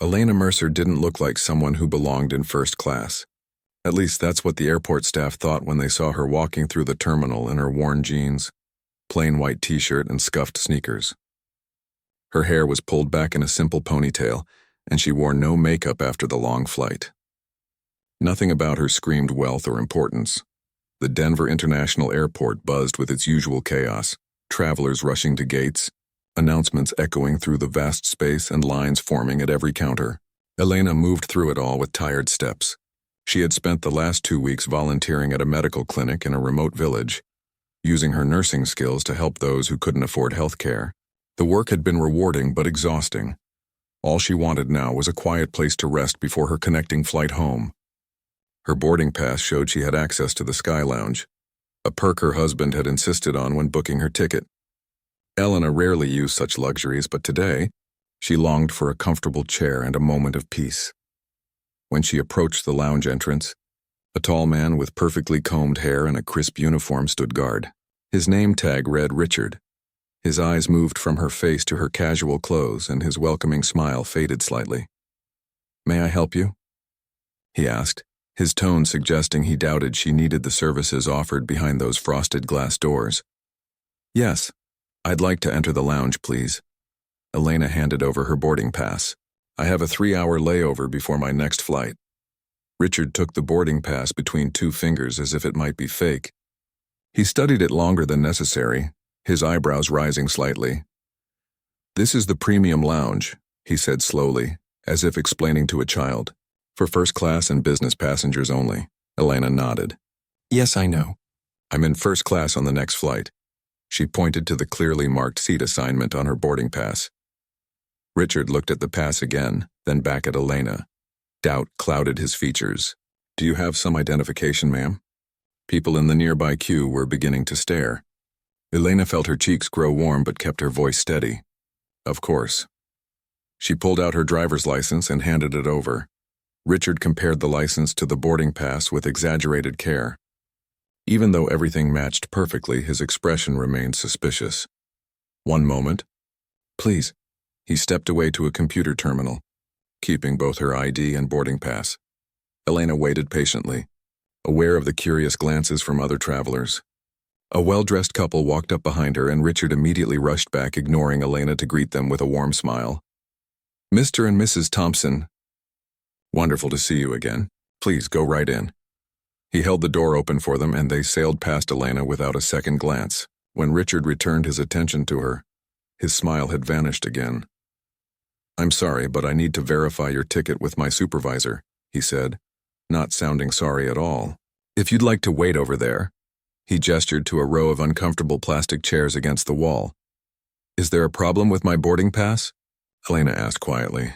Elena Mercer didn't look like someone who belonged in first class. At least that's what the airport staff thought when they saw her walking through the terminal in her worn jeans, plain white t-shirt, and scuffed sneakers. Her hair was pulled back in a simple ponytail, and she wore no makeup after the long flight. Nothing about her screamed wealth or importance. The Denver International Airport buzzed with its usual chaos, travelers rushing to gates, announcements echoing through the vast space, and lines forming at every counter. Elena moved through it all with tired steps. She had spent the last 2 weeks volunteering at a medical clinic in a remote village, using her nursing skills to help those who couldn't afford health care. The work had been rewarding but exhausting. All she wanted now was a quiet place to rest before her connecting flight home. Her boarding pass showed she had access to the Sky Lounge, a perk her husband had insisted on when booking her ticket. Elena rarely used such luxuries, but today, she longed for a comfortable chair and a moment of peace. When she approached the lounge entrance, a tall man with perfectly combed hair and a crisp uniform stood guard. His name tag read Richard. His eyes moved from her face to her casual clothes, and his welcoming smile faded slightly. "May I help you?" he asked, his tone suggesting he doubted she needed the services offered behind those frosted glass doors. "Yes, I'd like to enter the lounge, please." Elena handed over her boarding pass. "I have a 3-hour layover before my next flight." Richard took the boarding pass between 2 fingers as if it might be fake. He studied it longer than necessary, his eyebrows rising slightly. "This is the premium lounge," he said slowly, as if explaining to a child. "For first class and business passengers only." Elena nodded. "Yes, I know. I'm in first class on the next flight." She pointed to the clearly marked seat assignment on her boarding pass. Richard looked at the pass again, then back at Elena. Doubt clouded his features. "Do you have some identification, ma'am?" People in the nearby queue were beginning to stare. Elena felt her cheeks grow warm but kept her voice steady. "Of course." She pulled out her driver's license and handed it over. Richard compared the license to the boarding pass with exaggerated care. Even though everything matched perfectly, his expression remained suspicious. "One moment. Please." He stepped away to a computer terminal, keeping both her ID and boarding pass. Elena waited patiently, aware of the curious glances from other travelers. A well-dressed couple walked up behind her, and Richard immediately rushed back, ignoring Elena to greet them with a warm smile. "Mr. and Mrs. Thompson. Wonderful to see you again. Please go right in." He held the door open for them, and they sailed past Elena without a second glance. When Richard returned his attention to her, his smile had vanished again. "I'm sorry, but I need to verify your ticket with my supervisor," he said, not sounding sorry at all. "If you'd like to wait over there." He gestured to a row of uncomfortable plastic chairs against the wall. "Is there a problem with my boarding pass?" Elena asked quietly.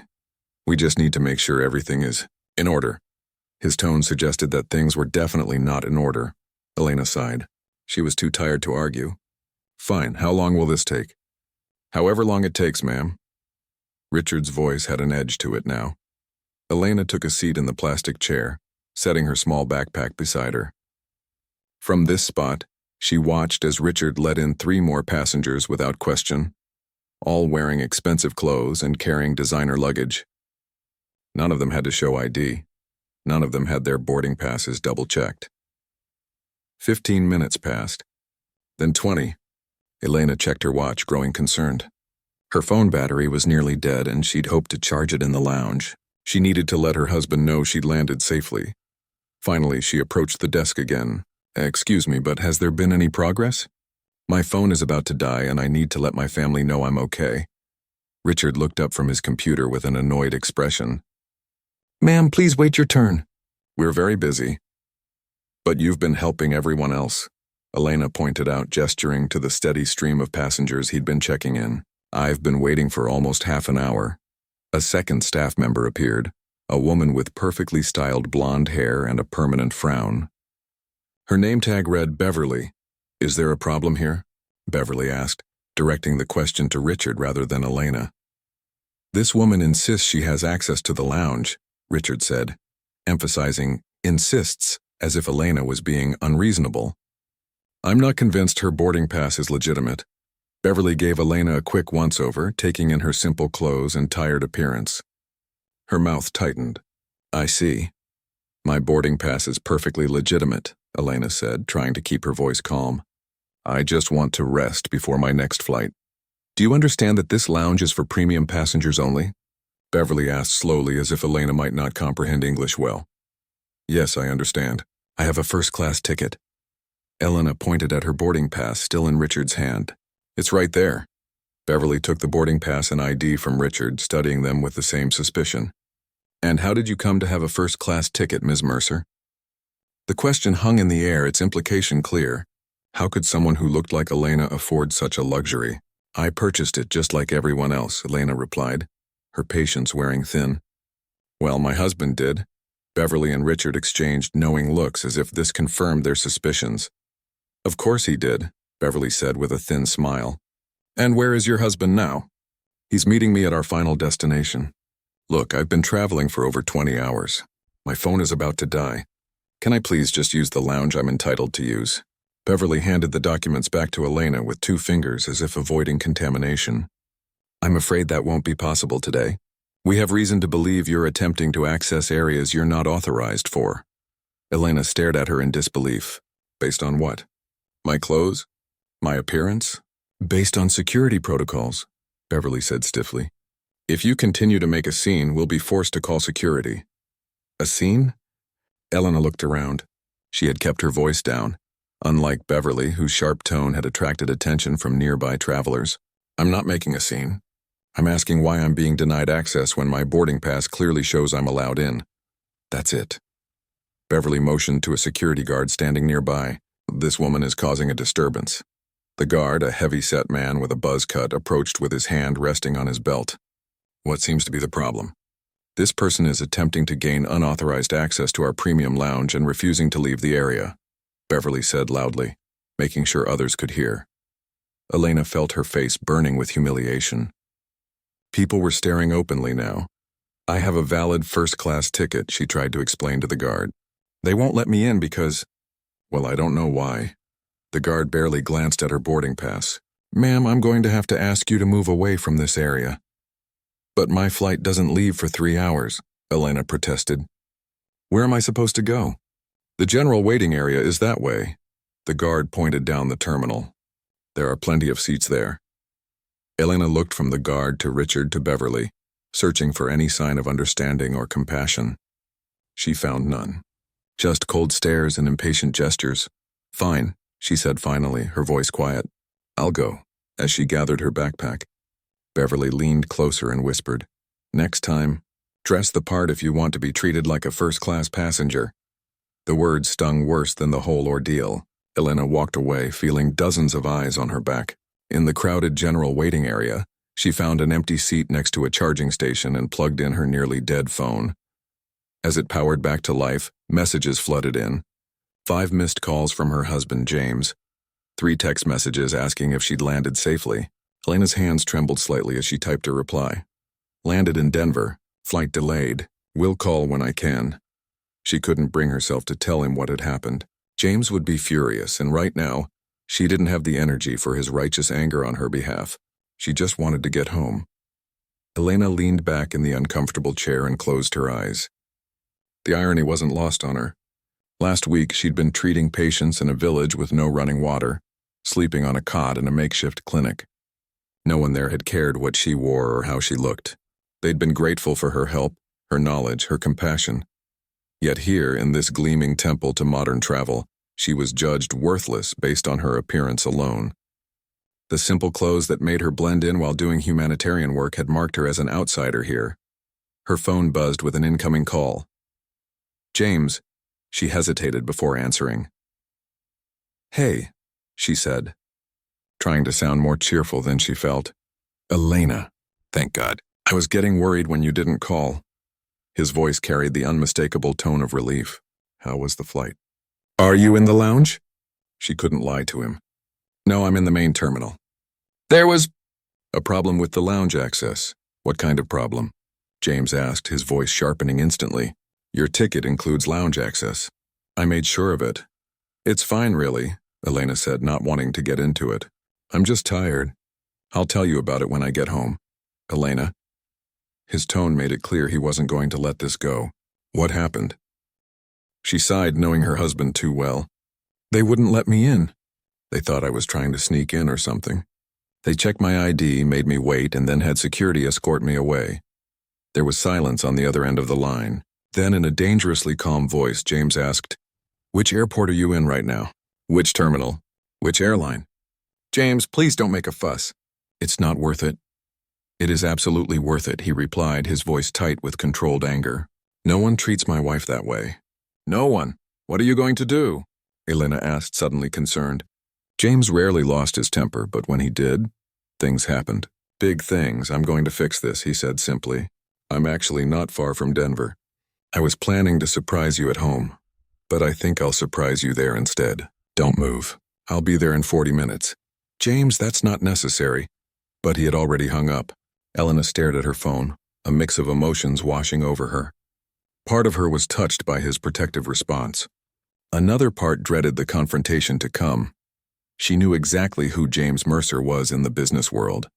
"We just need to make sure everything is in order." His tone suggested that things were definitely not in order. Elena sighed. She was too tired to argue. "Fine, how long will this take?" "However long it takes, ma'am." Richard's voice had an edge to it now. Elena took a seat in the plastic chair, setting her small backpack beside her. From this spot, she watched as Richard let in 3 more passengers without question, all wearing expensive clothes and carrying designer luggage. None of them had to show ID. None of them had their boarding passes double-checked. 15 minutes passed. Then 20. Elena checked her watch, growing concerned. Her phone battery was nearly dead, and she'd hoped to charge it in the lounge. She needed to let her husband know she'd landed safely. Finally, she approached the desk again. "Excuse me, but has there been any progress? My phone is about to die, and I need to let my family know I'm okay." Richard looked up from his computer with an annoyed expression. "Ma'am, please wait your turn." "We're very busy." "But you've been helping everyone else," Elena pointed out, gesturing to the steady stream of passengers he'd been checking in. "I've been waiting for almost half an hour." A second staff member appeared, a woman with perfectly styled blonde hair and a permanent frown. Her name tag read Beverly. "Is there a problem here?" Beverly asked, directing the question to Richard rather than Elena. "This woman insists she has access to the lounge," Richard said, emphasizing insists as if Elena was being unreasonable. "I'm not convinced her boarding pass is legitimate." Beverly gave Elena a quick once-over, taking in her simple clothes and tired appearance. Her mouth tightened. I see. My boarding pass is perfectly legitimate, Elena said, trying to keep her voice calm. I just want to rest before my next flight. Do you understand that this lounge is for premium passengers only? Beverly asked slowly as if Elena might not comprehend English well. Yes, I understand. I have a first-class ticket. Elena pointed at her boarding pass still in Richard's hand. It's right there. Beverly took the boarding pass and ID from Richard, studying them with the same suspicion. And how did you come to have a first-class ticket, Ms. Mercer? The question hung in the air, its implication clear. How could someone who looked like Elena afford such a luxury? I purchased it just like everyone else, Elena replied, her patience wearing thin. Well, my husband did. Beverly and Richard exchanged knowing looks as if this confirmed their suspicions. Of course he did, Beverly said with a thin smile. And where is your husband now? He's meeting me at our final destination. Look, I've been traveling for over 20 hours. My phone is about to die. Can I please just use the lounge I'm entitled to use? Beverly handed the documents back to Elena with 2 fingers as if avoiding contamination. I'm afraid that won't be possible today. We have reason to believe you're attempting to access areas you're not authorized for. Elena stared at her in disbelief. Based on what? My clothes? My appearance? Based on security protocols, Beverly said stiffly. If you continue to make a scene, we'll be forced to call security. A scene? Elena looked around. She had kept her voice down, unlike Beverly, whose sharp tone had attracted attention from nearby travelers. I'm not making a scene. I'm asking why I'm being denied access when my boarding pass clearly shows I'm allowed in. That's it. Beverly motioned to a security guard standing nearby. This woman is causing a disturbance. The guard, a heavy-set man with a buzz cut, approached with his hand resting on his belt. What seems to be the problem? This person is attempting to gain unauthorized access to our premium lounge and refusing to leave the area, Beverly said loudly, making sure others could hear. Elena felt her face burning with humiliation. People were staring openly now. I have a valid first-class ticket, she tried to explain to the guard. They won't let me in because, well, I don't know why. The guard barely glanced at her boarding pass. Ma'am, I'm going to have to ask you to move away from this area. But my flight doesn't leave for 3 hours, Elena protested. Where am I supposed to go? The general waiting area is that way. The guard pointed down the terminal. There are plenty of seats there. Elena looked from the guard to Richard to Beverly, searching for any sign of understanding or compassion. She found none. Just cold stares and impatient gestures. Fine, she said finally, her voice quiet. I'll go, as she gathered her backpack. Beverly leaned closer and whispered, Next time, dress the part if you want to be treated like a first-class passenger. The words stung worse than the whole ordeal. Elena walked away, feeling dozens of eyes on her back. In the crowded general waiting area, she found an empty seat next to a charging station and plugged in her nearly dead phone. As it powered back to life, messages flooded in. 5 missed calls from her husband, James. 3 text messages asking if she'd landed safely. Elena's hands trembled slightly as she typed her reply. Landed in Denver. Flight delayed. Will call when I can. She couldn't bring herself to tell him what had happened. James would be furious, and right now, she didn't have the energy for his righteous anger on her behalf. She just wanted to get home. Elena leaned back in the uncomfortable chair and closed her eyes. The irony wasn't lost on her. Last week, she'd been treating patients in a village with no running water, sleeping on a cot in a makeshift clinic. No one there had cared what she wore or how she looked. They'd been grateful for her help, her knowledge, her compassion. Yet here, in this gleaming temple to modern travel, she was judged worthless based on her appearance alone. The simple clothes that made her blend in while doing humanitarian work had marked her as an outsider here. Her phone buzzed with an incoming call. James, she hesitated before answering. Hey, she said, trying to sound more cheerful than she felt. Elena, thank God. I was getting worried when you didn't call. His voice carried the unmistakable tone of relief. How was the flight? Are you in the lounge? She couldn't lie to him. No, I'm in the main terminal. There was a problem with the lounge access. What kind of problem? James asked, his voice sharpening instantly. Your ticket includes lounge access. I made sure of it. It's fine, really, Elena said, not wanting to get into it. I'm just tired. I'll tell you about it when I get home. Elena. His tone made it clear he wasn't going to let this go. What happened? She sighed, knowing her husband too well. They wouldn't let me in. They thought I was trying to sneak in or something. They checked my ID, made me wait, and then had security escort me away. There was silence on the other end of the line. Then, in a dangerously calm voice, James asked, "Which airport are you in right now? Which terminal? Which airline?" "James, please don't make a fuss." "It's not worth it." "It is absolutely worth it," he replied, his voice tight with controlled anger. "No one treats my wife that way." "No one? What are you going to do?" Elena asked, suddenly concerned. James rarely lost his temper, but when he did, things happened. "Big things. I'm going to fix this," he said simply. "I'm actually not far from Denver. I was planning to surprise you at home, but I think I'll surprise you there instead. Don't move. I'll be there in 40 minutes. "James, that's not necessary." But he had already hung up. Elena stared at her phone, a mix of emotions washing over her. Part of her was touched by his protective response. Another part dreaded the confrontation to come. She knew exactly who James Mercer was in the business world.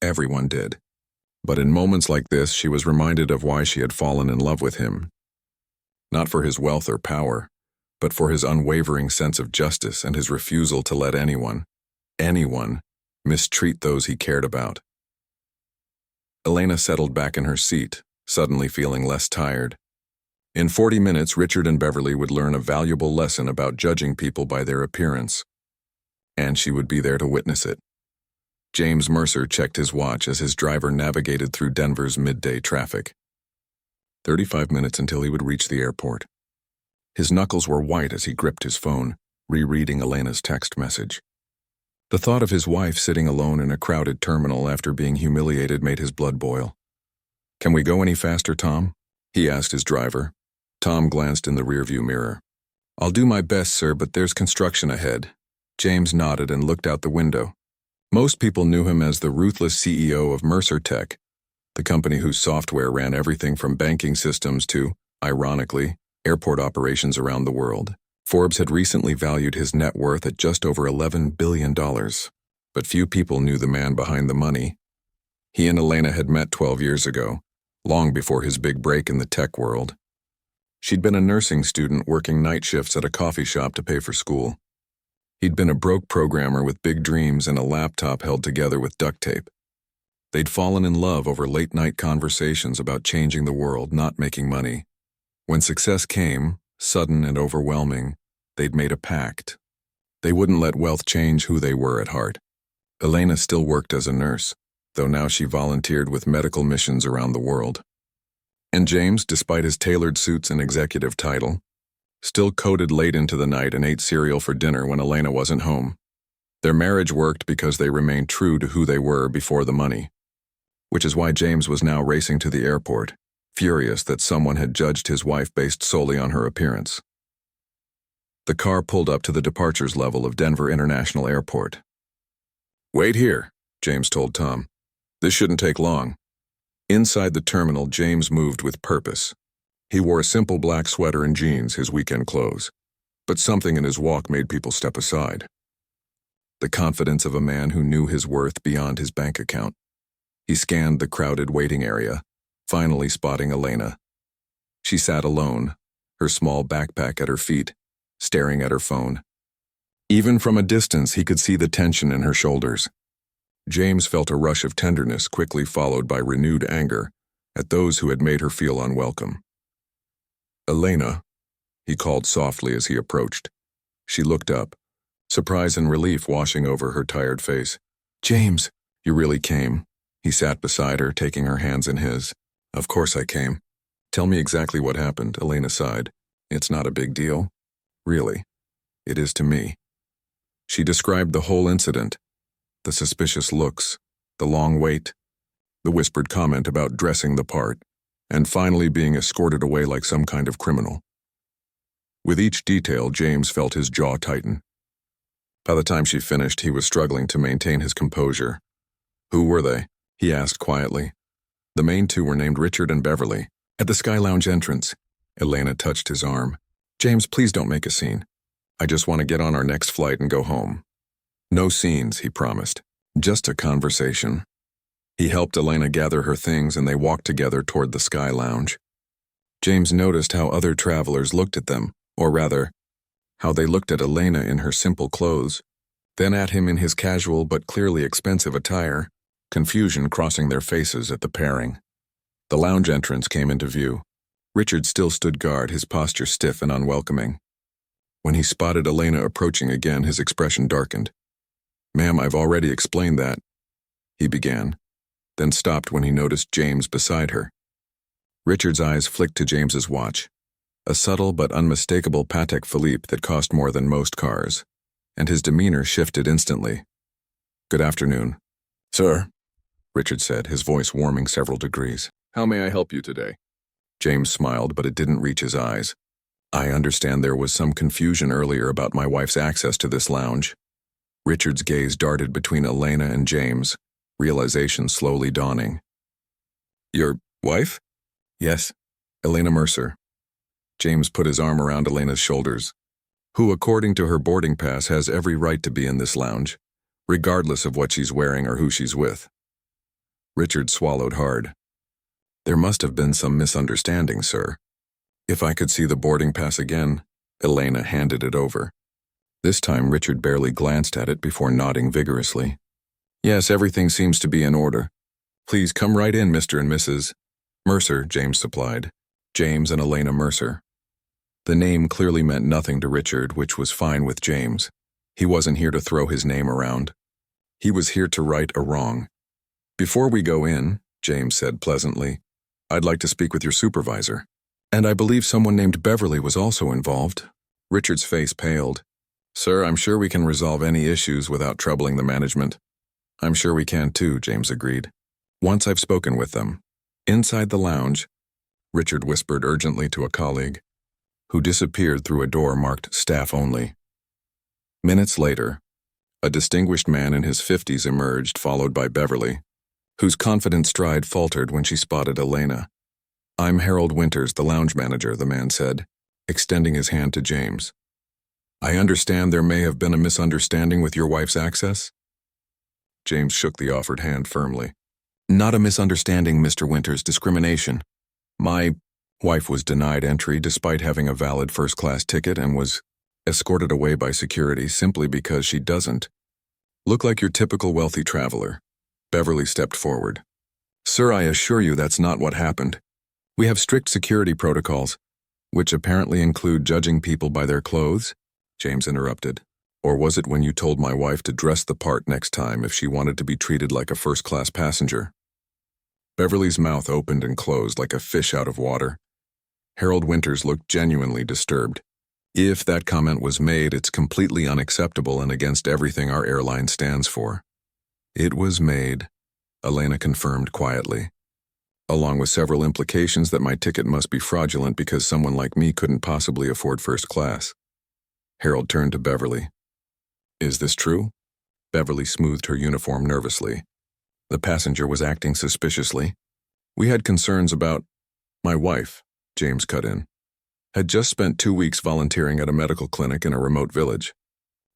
Everyone did. But in moments like this, she was reminded of why she had fallen in love with him. Not for his wealth or power, but for his unwavering sense of justice and his refusal to let anyone, mistreat those he cared about. Elena settled back in her seat, suddenly feeling less tired. In 40 minutes, Richard and Beverly would learn a valuable lesson about judging people by their appearance. And she would be there to witness it. James Mercer checked his watch as his driver navigated through Denver's midday traffic. 35 minutes until he would reach the airport. His knuckles were white as he gripped his phone, rereading Elena's text message. The thought of his wife sitting alone in a crowded terminal after being humiliated made his blood boil. "Can we go any faster, Tom?" he asked his driver. Tom glanced in the rearview mirror. "I'll do my best, sir, but there's construction ahead." James nodded and looked out the window. Most people knew him as the ruthless CEO of Mercer Tech, the company whose software ran everything from banking systems to, ironically, airport operations around the world. Forbes had recently valued his net worth at just over $11 billion, but few people knew the man behind the money. He and Elena had met 12 years ago, long before his big break in the tech world. She'd been a nursing student working night shifts at a coffee shop to pay for school. He'd been a broke programmer with big dreams and a laptop held together with duct tape. They'd fallen in love over late-night conversations about changing the world, not making money. When success came, sudden and overwhelming, they'd made a pact. They wouldn't let wealth change who they were at heart. Elena still worked as a nurse, though now she volunteered with medical missions around the world. And James, despite his tailored suits and executive title, still coded late into the night and ate cereal for dinner when Elena wasn't home. Their marriage worked because they remained true to who they were before the money. Which is why James was now racing to the airport, furious that someone had judged his wife based solely on her appearance. The car pulled up to the departures level of Denver International Airport. "Wait here," James told Tom. "This shouldn't take long." Inside the terminal, James moved with purpose. He wore a simple black sweater and jeans, his weekend clothes. But something in his walk made people step aside. The confidence of a man who knew his worth beyond his bank account. He scanned the crowded waiting area, finally spotting Elena. She sat alone, her small backpack at her feet, staring at her phone. Even from a distance, he could see the tension in her shoulders. James felt a rush of tenderness, quickly followed by renewed anger at those who had made her feel unwelcome. "Elena," he called softly as he approached. She looked up, surprise and relief washing over her tired face. "James, you really came." He sat beside her, taking her hands in his. "Of course I came." "Tell me exactly what happened," Elena sighed. "It's not a big deal." "Really? It is to me." She described the whole incident, the suspicious looks, the long wait, the whispered comment about dressing the part, and finally being escorted away like some kind of criminal. With each detail, James felt his jaw tighten. By the time she finished, he was struggling to maintain his composure. "Who were they?" he asked quietly. The main two were named Richard and Beverly. "At the Sky Lounge entrance." Elena touched his arm. "James, please don't make a scene. I just want to get on our next flight and go home." "No scenes," he promised. "Just a conversation." He helped Elena gather her things and they walked together toward the Sky Lounge. James noticed how other travelers looked at them, or rather, how they looked at Elena in her simple clothes, then at him in his casual but clearly expensive attire, confusion crossing their faces at the pairing. The lounge entrance came into view. Richard still stood guard, his posture stiff and unwelcoming. When he spotted Elena approaching again, his expression darkened. "Ma'am, I've already explained that," he began, then stopped when he noticed James beside her. Richard's eyes flicked to James's watch, a subtle but unmistakable Patek Philippe that cost more than most cars, and his demeanor shifted instantly. "Good afternoon." "Sir," Richard said, his voice warming several degrees. "How may I help you today?" James smiled, but it didn't reach his eyes. "I understand there was some confusion earlier about my wife's access to this lounge." Richard's gaze darted between Elena and James, realization slowly dawning. "Your wife?" "Yes, Elena Mercer." James put his arm around Elena's shoulders. "Who, according to her boarding pass, has every right to be in this lounge, regardless of what she's wearing or who she's with." Richard swallowed hard. "There must have been some misunderstanding, sir." "If I could see the boarding pass again." Elena handed it over. This time Richard barely glanced at it before nodding vigorously. "Yes, everything seems to be in order. Please come right in, Mr. and Mrs. Mercer," James supplied. James and Elena Mercer. The name clearly meant nothing to Richard, which was fine with James. He wasn't here to throw his name around. He was here to right a wrong. "Before we go in," James said pleasantly, "I'd like to speak with your supervisor. And I believe someone named Beverly was also involved." Richard's face paled. "Sir, I'm sure we can resolve any issues without troubling the management." "I'm sure we can too," James agreed. "Once I've spoken with them." Inside the lounge, Richard whispered urgently to a colleague, who disappeared through a door marked Staff Only. Minutes later, a distinguished man in his 50s emerged, followed by Beverly, whose confident stride faltered when she spotted Elena. "I'm Harold Winters, the lounge manager," the man said, extending his hand to James. "I understand there may have been a misunderstanding with your wife's access?" James shook the offered hand firmly. "Not a misunderstanding, Mr. Winters, discrimination. My wife was denied entry despite having a valid first-class ticket and was escorted away by security simply because she doesn't look like your typical wealthy traveler." Beverly stepped forward. "Sir, I assure you that's not what happened. We have strict security protocols, which apparently include judging people by their clothes," James interrupted. "Or was it when you told my wife to dress the part next time if she wanted to be treated like a first-class passenger?" Beverly's mouth opened and closed like a fish out of water. Harold Winters looked genuinely disturbed. "If that comment was made, it's completely unacceptable and against everything our airline stands for." "It was made," Elena confirmed quietly, "along with several implications that my ticket must be fraudulent because someone like me couldn't possibly afford first class." Harold turned to Beverly. "Is this true?" Beverly smoothed her uniform nervously. The passenger was acting suspiciously. "We had concerns about—" "My wife," James cut in, "had just spent 2 weeks volunteering at a medical clinic in a remote village.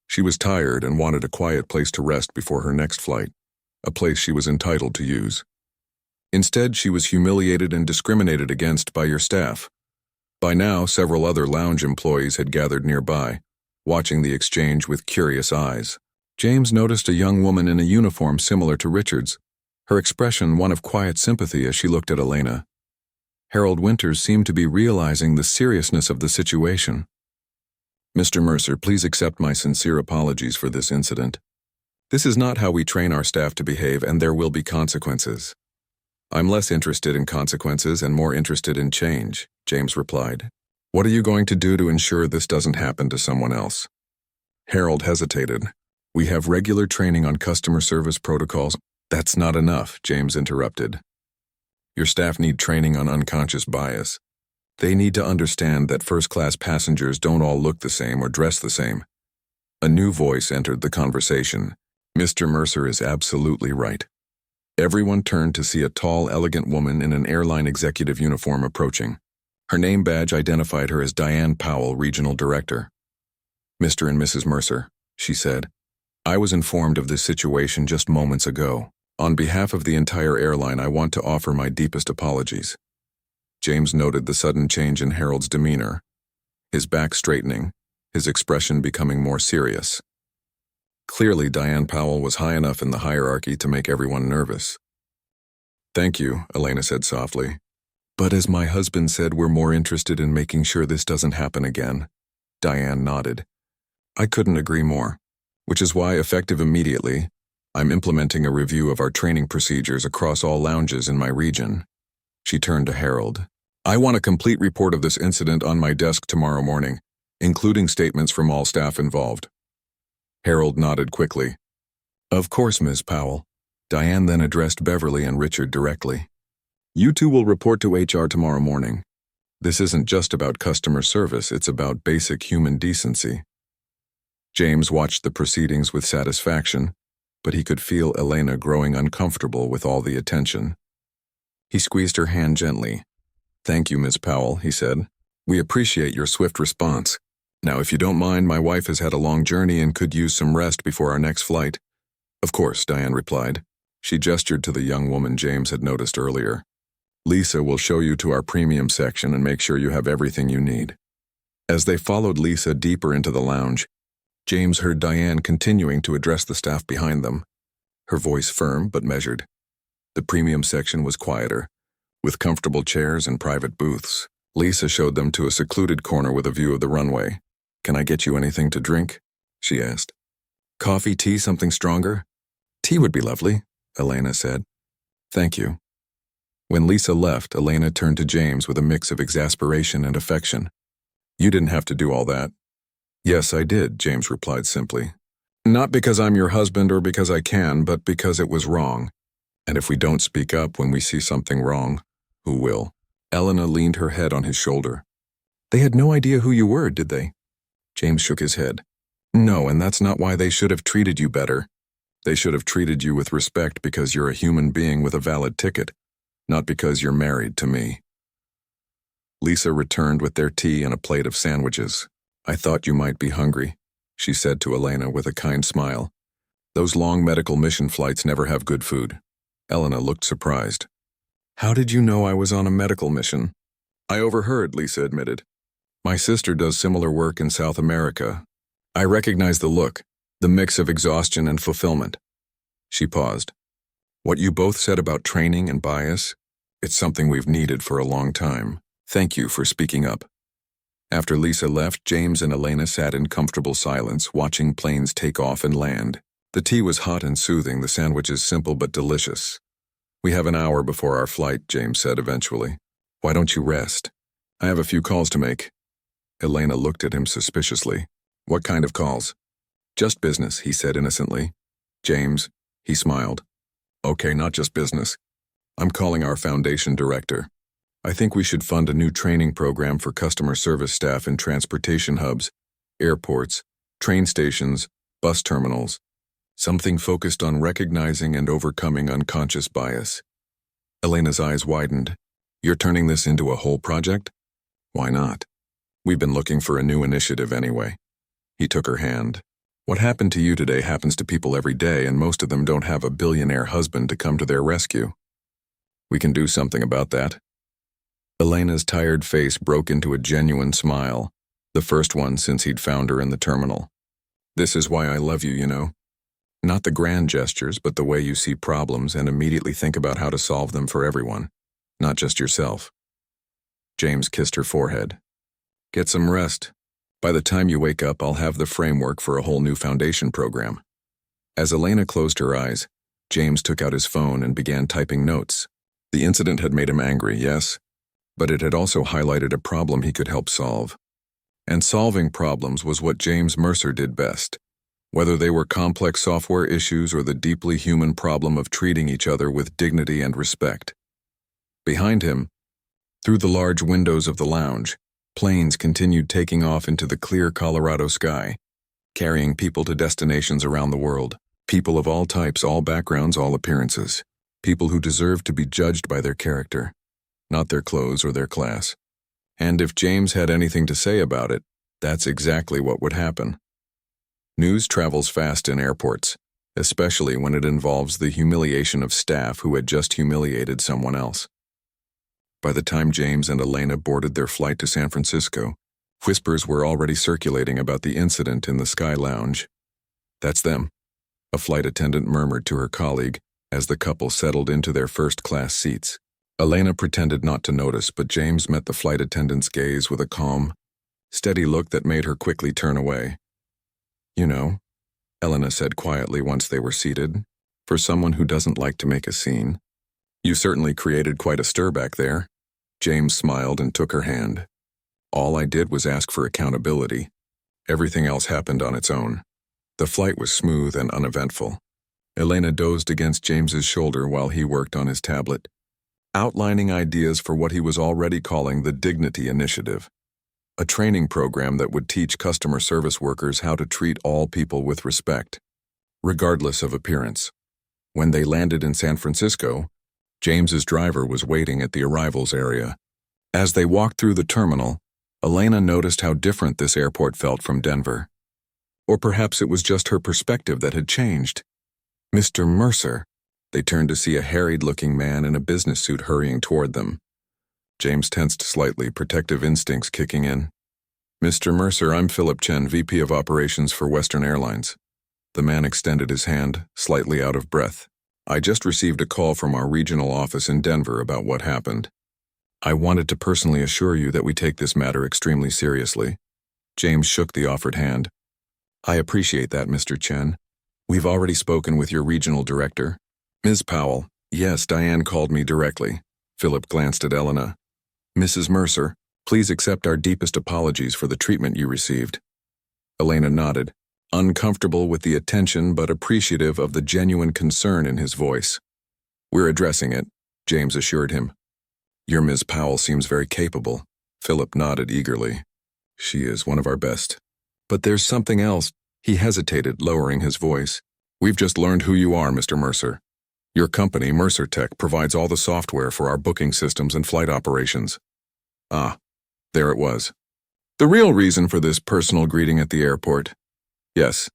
She was tired and wanted a quiet place to rest before her next flight, a place she was entitled to use. Instead, she was humiliated and discriminated against by your staff. By now, several other lounge employees had gathered nearby, watching the exchange with curious eyes. James noticed a young woman in a uniform similar to Richard's, her expression one of quiet sympathy as she looked at Elena. Harold Winters seemed to be realizing the seriousness of the situation. "Mr. Mercer, please accept my sincere apologies for this incident. This is not how we train our staff to behave, and there will be consequences." "I'm less interested in consequences and more interested in change," James replied. "What are you going to do to ensure this doesn't happen to someone else?" Harold hesitated. "We have regular training on customer service protocols." "That's not enough," James interrupted. "Your staff need training on unconscious bias. They need to understand that first-class passengers don't all look the same or dress the same." A new voice entered the conversation. "Mr. Mercer is absolutely right." Everyone turned to see a tall, elegant woman in an airline executive uniform approaching. Her name badge identified her as Diane Powell, Regional Director. "Mr. and Mrs. Mercer," she said, "I was informed of this situation just moments ago. On behalf of the entire airline, I want to offer my deepest apologies. James noted the sudden change in Harold's demeanor, his back straightening, his expression becoming more serious. Clearly, Diane Powell was high enough in the hierarchy to make everyone nervous. Thank you, Elena said softly. But as my husband said, we're more interested in making sure this doesn't happen again. Diane nodded. I couldn't agree more, which is why, effective immediately, I'm implementing a review of our training procedures across all lounges in my region. She turned to Harold. I want a complete report of this incident on my desk tomorrow morning, including statements from all staff involved. Harold nodded quickly. Of course, Ms. Powell. Diane then addressed Beverly and Richard directly. You two will report to HR tomorrow morning. This isn't just about customer service, it's about basic human decency. James watched the proceedings with satisfaction, but he could feel Elena growing uncomfortable with all the attention. He squeezed her hand gently. Thank you, Ms. Powell, he said. We appreciate your swift response. Now, if you don't mind, my wife has had a long journey and could use some rest before our next flight. Of course, Diane replied. She gestured to the young woman James had noticed earlier. Lisa will show you to our premium section and make sure you have everything you need. As they followed Lisa deeper into the lounge, James heard Diane continuing to address the staff behind them, her voice firm but measured. The premium section was quieter, with comfortable chairs and private booths. Lisa showed them to a secluded corner with a view of the runway. Can I get you anything to drink? She asked. Coffee, tea, something stronger? Tea would be lovely, Elena said. Thank you. When Lisa left, Elena turned to James with a mix of exasperation and affection. You didn't have to do all that. Yes, I did, James replied simply. Not because I'm your husband or because I can, but because it was wrong. And if we don't speak up when we see something wrong, who will? Elena leaned her head on his shoulder. They had no idea who you were, did they? James shook his head. No, and that's not why they should have treated you better. They should have treated you with respect because you're a human being with a valid ticket, not because you're married to me. Lisa returned with their tea and a plate of sandwiches. I thought you might be hungry, she said to Elena with a kind smile. Those long medical mission flights never have good food. Elena looked surprised. How did you know I was on a medical mission? I overheard, Lisa admitted. My sister does similar work in South America. I recognize the look, the mix of exhaustion and fulfillment. She paused. What you both said about training and bias, it's something we've needed for a long time. Thank you for speaking up. After Lisa left, James and Elena sat in comfortable silence, watching planes take off and land. The tea was hot and soothing, the sandwiches simple but delicious. We have an hour before our flight, James said eventually. Why don't you rest? I have a few calls to make. Elena looked at him suspiciously. What kind of calls? Just business, he said innocently. James, he smiled. Okay, not just business. I'm calling our foundation director. I think we should fund a new training program for customer service staff in transportation hubs, airports, train stations, bus terminals. Something focused on recognizing and overcoming unconscious bias. Elena's eyes widened. You're turning this into a whole project? Why not? We've been looking for a new initiative anyway. He took her hand. What happened to you today happens to people every day, and most of them don't have a billionaire husband to come to their rescue. We can do something about that. Elena's tired face broke into a genuine smile, the first one since he'd found her in the terminal. This is why I love you, you know. Not the grand gestures, but the way you see problems and immediately think about how to solve them for everyone, not just yourself. James kissed her forehead. Get some rest. By the time you wake up, I'll have the framework for a whole new foundation program. As Elena closed her eyes, James took out his phone and began typing notes. The incident had made him angry, yes, but it had also highlighted a problem he could help solve. And solving problems was what James Mercer did best. Whether they were complex software issues or the deeply human problem of treating each other with dignity and respect. Behind him, through the large windows of the lounge, planes continued taking off into the clear Colorado sky, carrying people to destinations around the world. People of all types, all backgrounds, all appearances. People who deserved to be judged by their character, not their clothes or their class. And if James had anything to say about it, that's exactly what would happen. News travels fast in airports. especially when it involves the humiliation of staff who had just humiliated someone else. By the time James and Elena boarded their flight to San Francisco, whispers were already circulating about the incident in the Sky Lounge. "That's them," a flight attendant murmured to her colleague as the couple settled into their first-class seats. Elena pretended not to notice, but James met the flight attendant's gaze with a calm, steady look that made her quickly turn away. "You know," Elena said quietly once they were seated, "for someone who doesn't like to make a scene, you certainly created quite a stir back there." James smiled and took her hand. "All I did was ask for accountability. Everything else happened on its own." The flight was smooth and uneventful. Elena dozed against James's shoulder while he worked on his tablet, outlining ideas for what he was already calling the Dignity Initiative, a training program that would teach customer service workers how to treat all people with respect, regardless of appearance. When they landed in San Francisco, James's driver was waiting at the arrivals area. As they walked through the terminal, Elena noticed how different this airport felt from Denver. Or perhaps it was just her perspective that had changed. "Mr. Mercer." They turned to see a harried-looking man in a business suit hurrying toward them. James tensed slightly, protective instincts kicking in. "Mr. Mercer, I'm Philip Chen, VP of Operations for Western Airlines." The man extended his hand, slightly out of breath. "I just received a call from our regional office in Denver about what happened. I wanted to personally assure you that we take this matter extremely seriously." James shook the offered hand. "I appreciate that, Mr. Chen. We've already spoken with your regional director, Ms. Powell." "Yes, Diane called me directly." Philip glanced at Elena. "Mrs. Mercer, please accept our deepest apologies for the treatment you received." Elena nodded, uncomfortable with the attention but appreciative of the genuine concern in his voice. "We're addressing it," James assured him. "Your Ms. Powell seems very capable." Philip nodded eagerly. "She is one of our best. But there's something else." He hesitated, lowering his voice. "We've just learned who you are, Mr. Mercer. Your company, Mercer Tech, provides all the software for our booking systems and flight operations." Ah, there it was. "The real reason for this personal greeting at the airport." "Yes,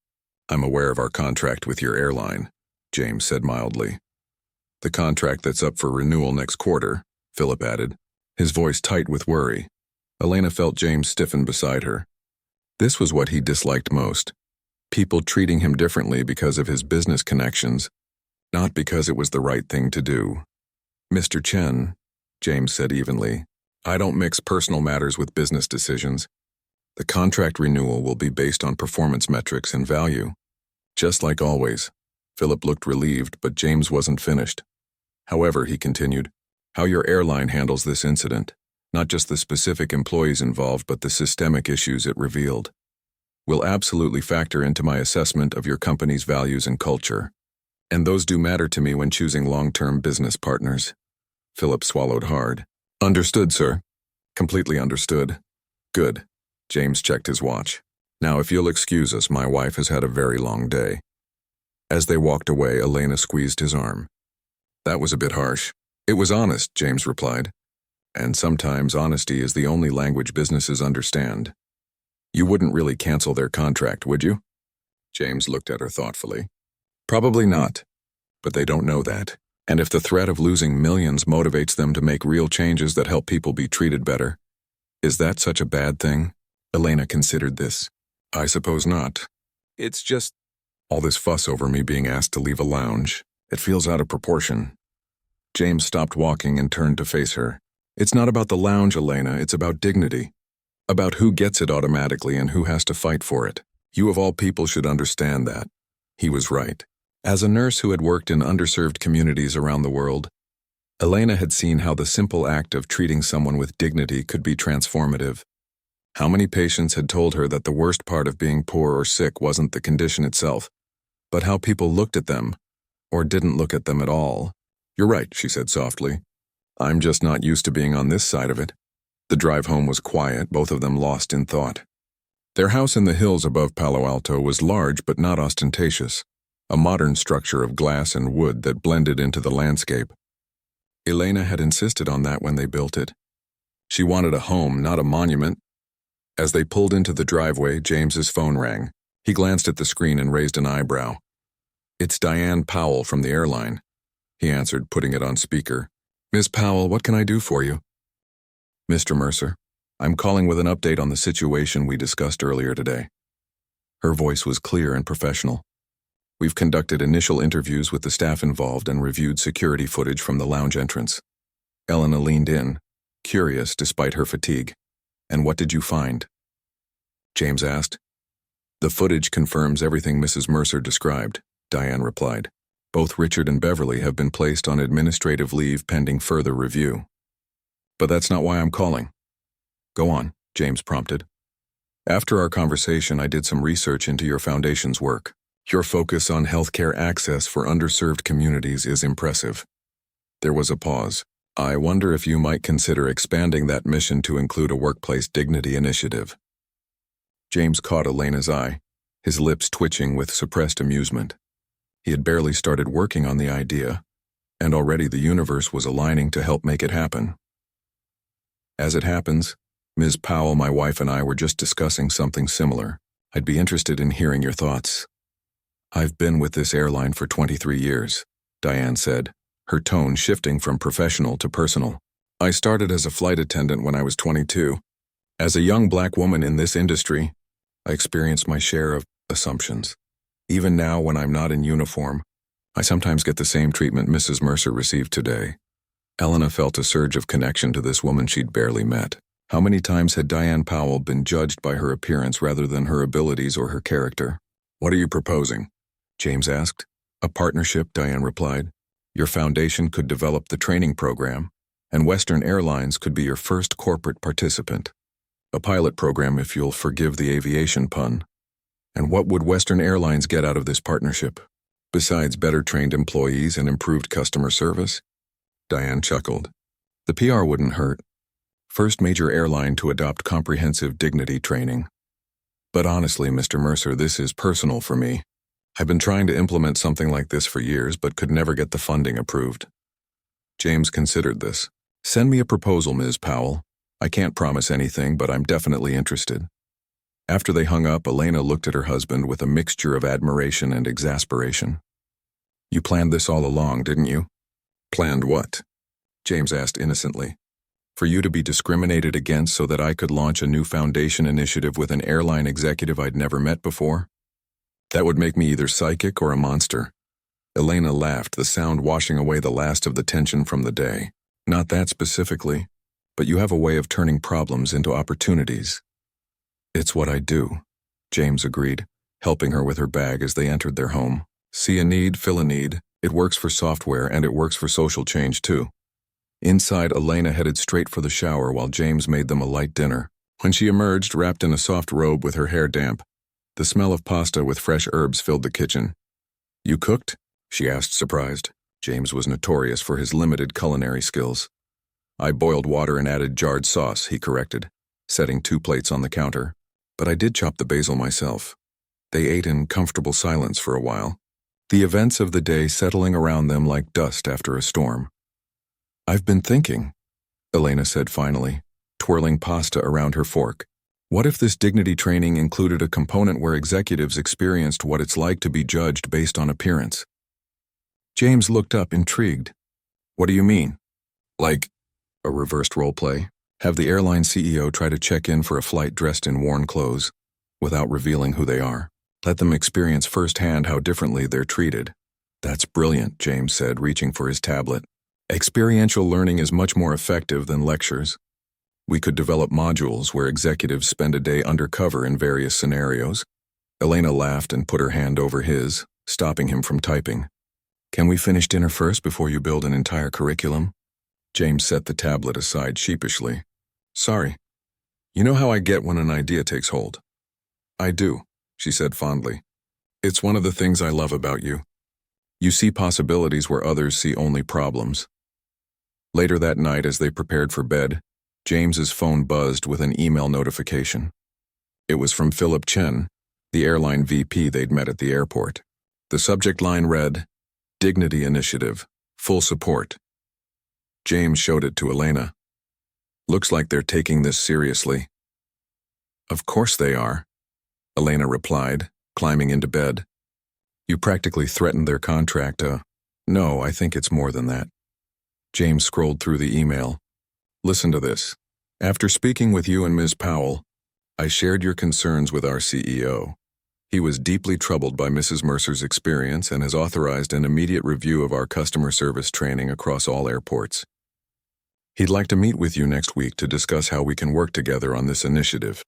I'm aware of our contract with your airline," James said mildly. "The contract that's up for renewal next quarter," Philip added, his voice tight with worry. Elena felt James stiffen beside her. This was what he disliked most. People treating him differently because of his business connections, not because it was the right thing to do. "Mr. Chen," James said evenly, "I don't mix personal matters with business decisions. The contract renewal will be based on performance metrics and value." "Just like always." Philip looked relieved, but James wasn't finished. "However," he continued, "how your airline handles this incident, not just the specific employees involved but the systemic issues it revealed, will absolutely factor into my assessment of your company's values and culture. And those do matter to me when choosing long-term business partners." Philip swallowed hard. "Understood, sir." "Completely understood." "Good." James checked his watch. "Now, if you'll excuse us, my wife has had a very long day." As they walked away, Elena squeezed his arm. "That was a bit harsh." "It was honest," James replied. "And sometimes honesty is the only language businesses understand." "You wouldn't really cancel their contract, would you?" James looked at her thoughtfully. "Probably not. But they don't know that. And if the threat of losing millions motivates them to make real changes that help people be treated better, is that such a bad thing?" Elena considered this. "I suppose not. It's just all this fuss over me being asked to leave a lounge. It feels out of proportion." James stopped walking and turned to face her. "It's not about the lounge, Elena. It's about dignity. About who gets it automatically and who has to fight for it. You of all people should understand that." He was right. As a nurse who had worked in underserved communities around the world, Elena had seen how the simple act of treating someone with dignity could be transformative. How many patients had told her that the worst part of being poor or sick wasn't the condition itself, but how people looked at them, or didn't look at them at all. "You're right," she said softly. "I'm just not used to being on this side of it." The drive home was quiet, both of them lost in thought. Their house in the hills above Palo Alto was large but not ostentatious, a modern structure of glass and wood that blended into the landscape. Elena had insisted on that when they built it. She wanted a home, not a monument. As they pulled into the driveway, James's phone rang. He glanced at the screen and raised an eyebrow. It's Diane Powell from the airline, he answered, putting it on speaker. Ms. Powell, what can I do for you? Mr. Mercer, I'm calling with an update on the situation we discussed earlier today. Her voice was clear and professional. We've conducted initial interviews with the staff involved and reviewed security footage from the lounge entrance. Elena leaned in, curious despite her fatigue. And what did you find? James asked. The footage confirms everything Mrs. Mercer described, Diane replied. Both Richard and Beverly have been placed on administrative leave pending further review. But that's not why I'm calling. Go on, James prompted. After our conversation, I did some research into your foundation's work. Your focus on healthcare access for underserved communities is impressive. There was a pause. I wonder if you might consider expanding that mission to include a workplace dignity initiative. James caught Elena's eye, his lips twitching with suppressed amusement. He had barely started working on the idea, and already the universe was aligning to help make it happen. As it happens, Ms. Powell, my wife, and I were just discussing something similar. I'd be interested in hearing your thoughts. I've been with this airline for 23 years, Diane said, her tone shifting from professional to personal. I started as a flight attendant when I was 22. As a young black woman in this industry, I experienced my share of assumptions. Even now, when I'm not in uniform, I sometimes get the same treatment Mrs. Mercer received today. Elena felt a surge of connection to this woman she'd barely met. How many times had Diane Powell been judged by her appearance rather than her abilities or her character? What are you proposing? James asked. A partnership, Diane replied. Your foundation could develop the training program, and Western Airlines could be your first corporate participant. A pilot program, if you'll forgive the aviation pun. And what would Western Airlines get out of this partnership? Besides better trained employees and improved customer service? Diane chuckled. The PR wouldn't hurt. First major airline to adopt comprehensive dignity training. But honestly, Mr. Mercer, this is personal for me. I've been trying to implement something like this for years, but could never get the funding approved. James considered this. Send me a proposal, Ms. Powell. I can't promise anything, but I'm definitely interested. After they hung up, Elena looked at her husband with a mixture of admiration and exasperation. You planned this all along, didn't you? Planned what? James asked innocently. For you to be discriminated against so that I could launch a new foundation initiative with an airline executive I'd never met before? That would make me either psychic or a monster. Elena laughed, the sound washing away the last of the tension from the day. Not that specifically, but you have a way of turning problems into opportunities. It's what I do, James agreed, helping her with her bag as they entered their home. See a need, fill a need. It works for software and it works for social change too. Inside, Elena headed straight for the shower while James made them a light dinner. When she emerged, wrapped in a soft robe with her hair damp, the smell of pasta with fresh herbs filled the kitchen. You cooked? She asked, surprised. James was notorious for his limited culinary skills. I boiled water and added jarred sauce, he corrected, setting 2 plates on the counter. But I did chop the basil myself. They ate in comfortable silence for a while, the events of the day settling around them like dust after a storm. I've been thinking, Elena said finally, twirling pasta around her fork. What if this dignity training included a component where executives experienced what it's like to be judged based on appearance? James looked up, intrigued. What do you mean? Like a reversed role play? Have the airline CEO try to check in for a flight dressed in worn clothes, without revealing who they are. Let them experience firsthand how differently they're treated. That's brilliant, James said, reaching for his tablet. Experiential learning is much more effective than lectures. We could develop modules where executives spend a day undercover in various scenarios. Elena laughed and put her hand over his, stopping him from typing. Can we finish dinner first before you build an entire curriculum? James set the tablet aside sheepishly. Sorry. You know how I get when an idea takes hold. I do, she said fondly. It's one of the things I love about you. You see possibilities where others see only problems. Later that night, as they prepared for bed, James's phone buzzed with an email notification. It was from Philip Chen, the airline VP they'd met at the airport. The subject line read, Dignity Initiative, full support. James showed it to Elena. Looks like they're taking this seriously. Of course they are, Elena replied, climbing into bed. You practically threatened their contract, No, I think it's more than that. James scrolled through the email. Listen to this. After speaking with you and Ms. Powell, I shared your concerns with our CEO. He was deeply troubled by Mrs. Mercer's experience and has authorized an immediate review of our customer service training across all airports. He'd like to meet with you next week to discuss how we can work together on this initiative.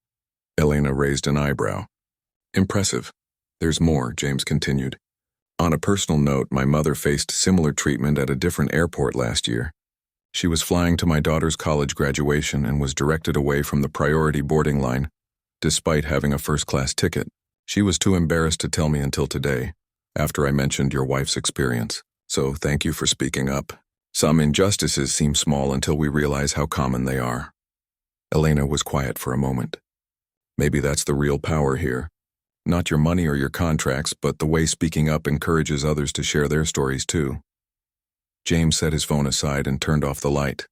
Elena raised an eyebrow. Impressive. There's more, James continued. On a personal note, my mother faced similar treatment at a different airport last year. She was flying to my daughter's college graduation and was directed away from the priority boarding line, despite having a first-class ticket. She was too embarrassed to tell me until today, after I mentioned your wife's experience. So thank you for speaking up. Some injustices seem small until we realize how common they are. Elena was quiet for a moment. Maybe that's the real power here. Not your money or your contracts, but the way speaking up encourages others to share their stories too. James set his phone aside and turned off the light.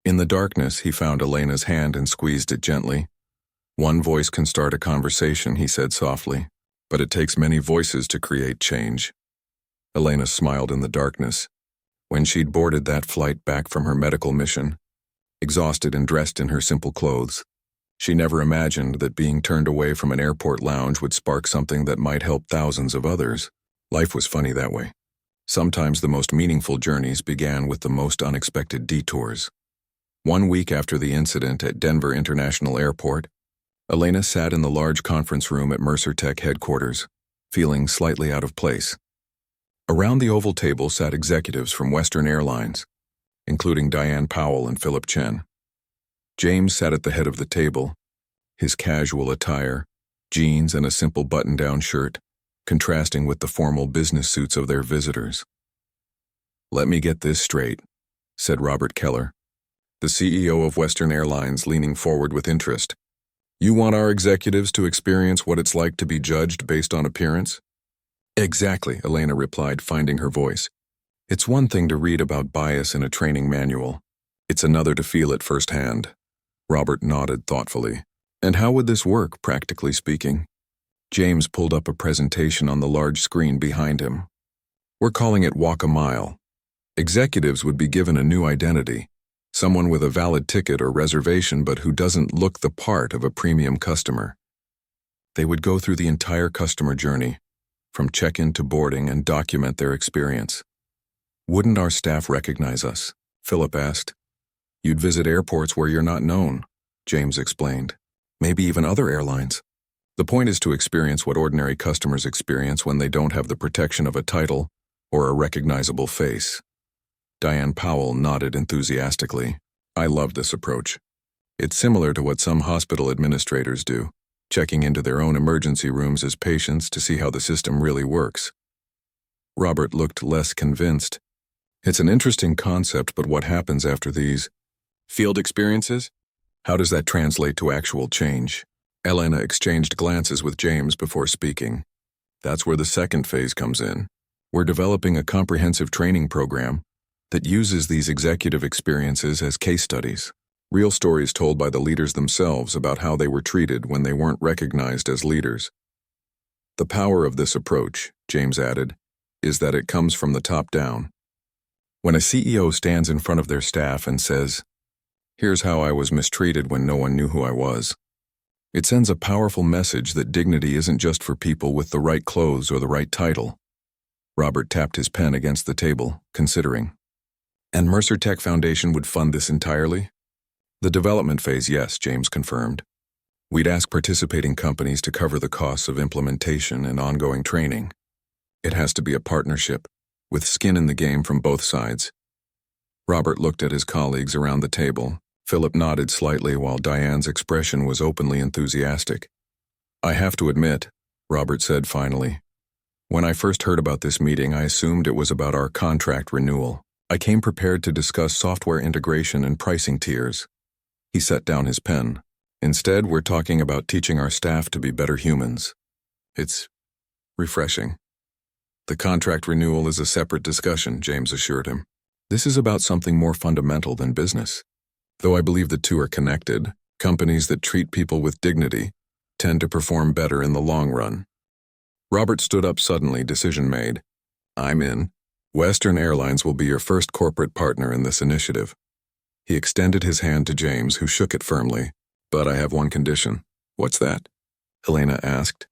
In the darkness, he found Elena's hand and squeezed it gently. One voice can start a conversation, he said softly, but it takes many voices to create change. Elena smiled in the darkness. When she'd boarded that flight back from her medical mission, exhausted and dressed in her simple clothes, she never imagined that being turned away from an airport lounge would spark something that might help thousands of others. Life was funny that way. Sometimes the most meaningful journeys began with the most unexpected detours. 1 week after the incident at Denver International Airport, Elena sat in the large conference room at Mercer Tech headquarters, feeling slightly out of place. Around the oval table sat executives from Western Airlines, including Diane Powell and Philip Chen. James sat at the head of the table, his casual attire, jeans and a simple button-down shirt, contrasting with the formal business suits of their visitors. Let me get this straight, said Robert Keller, the CEO of Western Airlines, leaning forward with interest. You want our executives to experience what it's like to be judged based on appearance? Exactly, Elena replied, finding her voice. It's one thing to read about bias in a training manual. It's another to feel it firsthand. Robert nodded thoughtfully. And how would this work, practically speaking? James pulled up a presentation on the large screen behind him. We're calling it Walk a Mile. Executives would be given a new identity, someone with a valid ticket or reservation but who doesn't look the part of a premium customer. They would go through the entire customer journey, from check-in to boarding, and document their experience. Wouldn't our staff recognize us? Philip asked. You'd visit airports where you're not known, James explained. Maybe even other airlines. The point is to experience what ordinary customers experience when they don't have the protection of a title or a recognizable face. Diane Powell nodded enthusiastically. I love this approach. It's similar to what some hospital administrators do, checking into their own emergency rooms as patients to see how the system really works. Robert looked less convinced. It's an interesting concept, but what happens after these field experiences? How does that translate to actual change? Elena exchanged glances with James before speaking. That's where the second phase comes in. We're developing a comprehensive training program that uses these executive experiences as case studies, real stories told by the leaders themselves about how they were treated when they weren't recognized as leaders. The power of this approach, James added, is that it comes from the top down. When a CEO stands in front of their staff and says, "Here's how I was mistreated when no one knew who I was," it sends a powerful message that dignity isn't just for people with the right clothes or the right title. Robert tapped his pen against the table, considering. And Mercer Tech Foundation would fund this entirely? The development phase, yes, James confirmed. We'd ask participating companies to cover the costs of implementation and ongoing training. It has to be a partnership, with skin in the game from both sides. Robert looked at his colleagues around the table. Philip nodded slightly while Diane's expression was openly enthusiastic. I have to admit, Robert said finally, when I first heard about this meeting, I assumed it was about our contract renewal. I came prepared to discuss software integration and pricing tiers. He set down his pen. Instead, we're talking about teaching our staff to be better humans. It's refreshing. The contract renewal is a separate discussion, James assured him. This is about something more fundamental than business. Though I believe the two are connected, companies that treat people with dignity tend to perform better in the long run. Robert stood up suddenly, decision made. I'm in. Western Airlines will be your first corporate partner in this initiative. He extended his hand to James, who shook it firmly. But I have one condition. What's that? Elena asked.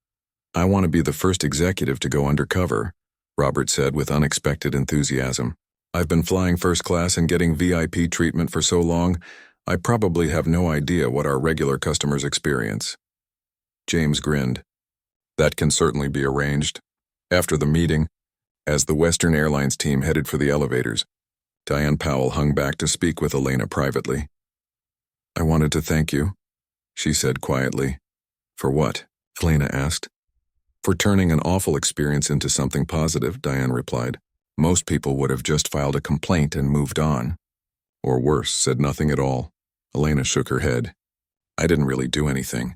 I want to be the first executive to go undercover, Robert said with unexpected enthusiasm. I've been flying first class and getting VIP treatment for so long, I probably have no idea what our regular customers experience. James grinned. That can certainly be arranged. After the meeting, as the Western Airlines team headed for the elevators, Diane Powell hung back to speak with Elena privately. I wanted to thank you, she said quietly. For what? Elena asked. For turning an awful experience into something positive, Diane replied. Most people would have just filed a complaint and moved on. Or worse, said nothing at all. Elena shook her head. I didn't really do anything.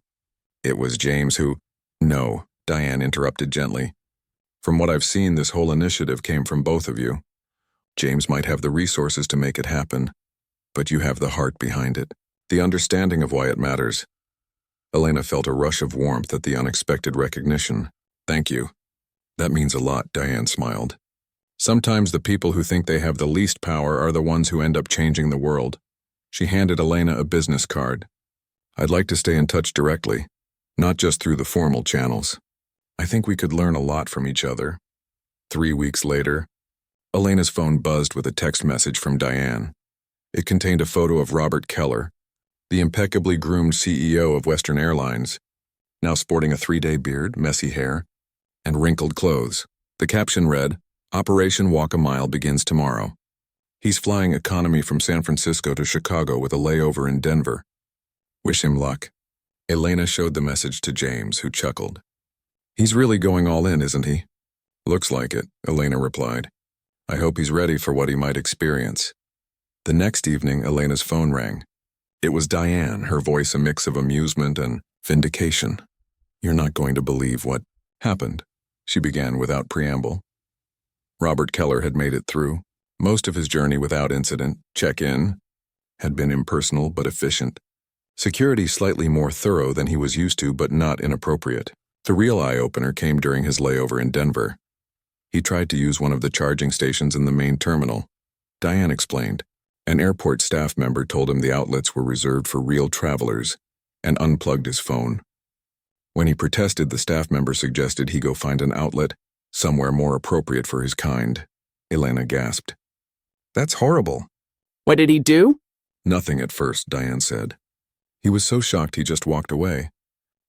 It was James who… No, Diane interrupted gently. From what I've seen, this whole initiative came from both of you. James might have the resources to make it happen, but you have the heart behind it, the understanding of why it matters. Elena felt a rush of warmth at the unexpected recognition. Thank you. That means a lot, Diane smiled. Sometimes the people who think they have the least power are the ones who end up changing the world. She handed Elena a business card. I'd like to stay in touch directly, not just through the formal channels. I think we could learn a lot from each other. 3 weeks later, Elena's phone buzzed with a text message from Diane. It contained a photo of Robert Keller, the impeccably groomed CEO of Western Airlines, now sporting a 3-day beard, messy hair, and wrinkled clothes. The caption read, Operation Walk a Mile begins tomorrow. He's flying economy from San Francisco to Chicago with a layover in Denver. Wish him luck. Elena showed the message to James, who chuckled. He's really going all in, isn't he? Looks like it, Elena replied. I hope he's ready for what he might experience. The next evening, Elena's phone rang. It was Diane, her voice a mix of amusement and vindication. You're not going to believe what happened, she began without preamble. Robert Keller had made it through. Most of his journey without incident, check-in, had been impersonal but efficient. Security slightly more thorough than he was used to, but not inappropriate. The real eye-opener came during his layover in Denver. He tried to use one of the charging stations in the main terminal. Diane explained. An airport staff member told him the outlets were reserved for real travelers and unplugged his phone. When he protested, the staff member suggested he go find an outlet somewhere more appropriate for his kind. Elena gasped. That's horrible. What did he do? Nothing at first, Diane said. He was so shocked he just walked away.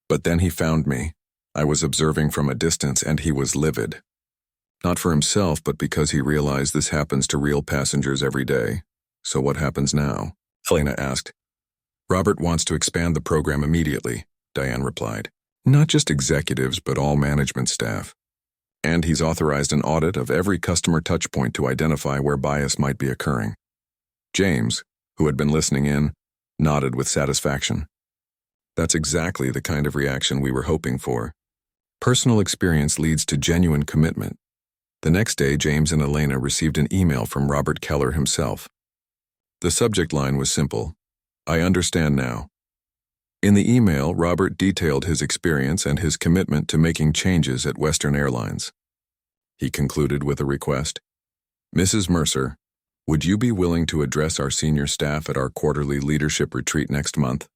But then he found me. I was observing from a distance and he was livid. Not for himself, but because he realized this happens to real passengers every day. So what happens now? Elena asked. Robert wants to expand the program immediately, Diane replied. Not just executives, but all management staff. And he's authorized an audit of every customer touchpoint to identify where bias might be occurring. James, who had been listening in, nodded with satisfaction. That's exactly the kind of reaction we were hoping for. Personal experience leads to genuine commitment. The next day, James and Elena received an email from Robert Keller himself. The subject line was simple. I understand now. In the email, Robert detailed his experience and his commitment to making changes at Western Airlines. He concluded with a request. Mrs. Mercer, would you be willing to address our senior staff at our quarterly leadership retreat next month?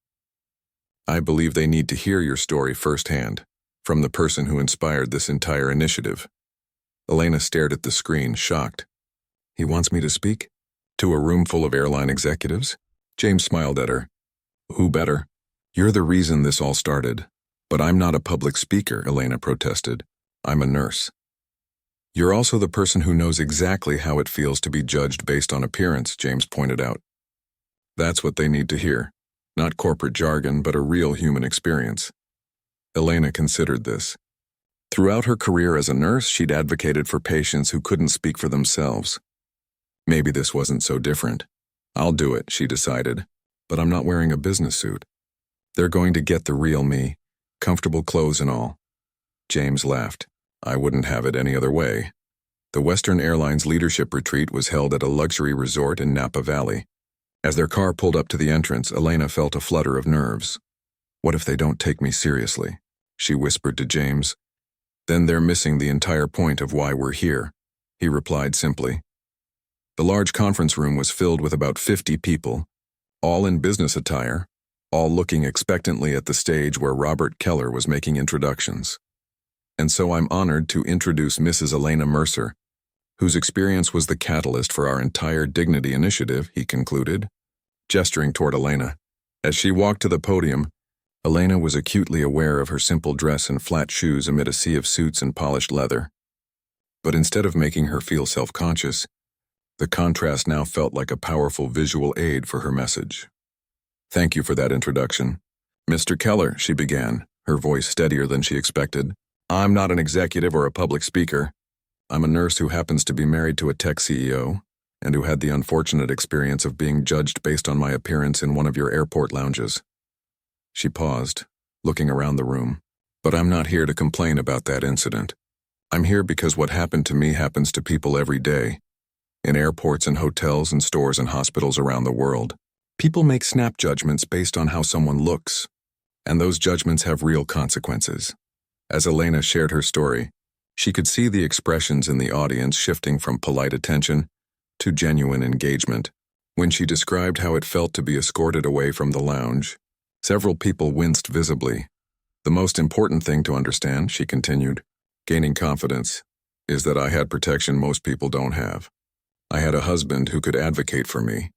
I believe they need to hear your story firsthand, from the person who inspired this entire initiative. Elena stared at the screen, shocked. He wants me to speak? To a room full of airline executives? James smiled at her. Who better? You're the reason this all started. But I'm not a public speaker, Elena protested. I'm a nurse. You're also the person who knows exactly how it feels to be judged based on appearance, James pointed out. That's what they need to hear. Not corporate jargon, but a real human experience. Elena considered this. Throughout her career as a nurse, she'd advocated for patients who couldn't speak for themselves. Maybe this wasn't so different. I'll do it, she decided, but I'm not wearing a business suit. They're going to get the real me, comfortable clothes and all. James laughed. I wouldn't have it any other way. The Western Airlines leadership retreat was held at a luxury resort in Napa Valley. As their car pulled up to the entrance, Elena felt a flutter of nerves. What if they don't take me seriously? She whispered to James. Then they're missing the entire point of why we're here, he replied simply. The large conference room was filled with about 50 people, all in business attire, all looking expectantly at the stage where Robert Keller was making introductions. And so I'm honored to introduce Mrs. Elena Mercer, whose experience was the catalyst for our entire Dignity initiative, he concluded, gesturing toward Elena. As she walked to the podium, Elena was acutely aware of her simple dress and flat shoes amid a sea of suits and polished leather. But instead of making her feel self-conscious, the contrast now felt like a powerful visual aid for her message. Thank you for that introduction. Mr. Keller, she began, her voice steadier than she expected. I'm not an executive or a public speaker. I'm a nurse who happens to be married to a tech CEO and who had the unfortunate experience of being judged based on my appearance in one of your airport lounges. She paused, looking around the room. But I'm not here to complain about that incident. I'm here because what happened to me happens to people every day, in airports and hotels and stores and hospitals around the world. People make snap judgments based on how someone looks, and those judgments have real consequences. As Elena shared her story, she could see the expressions in the audience shifting from polite attention to genuine engagement. When she described how it felt to be escorted away from the lounge, several people winced visibly. The most important thing to understand, she continued, gaining confidence, is that I had protection most people don't have. I had a husband who could advocate for me.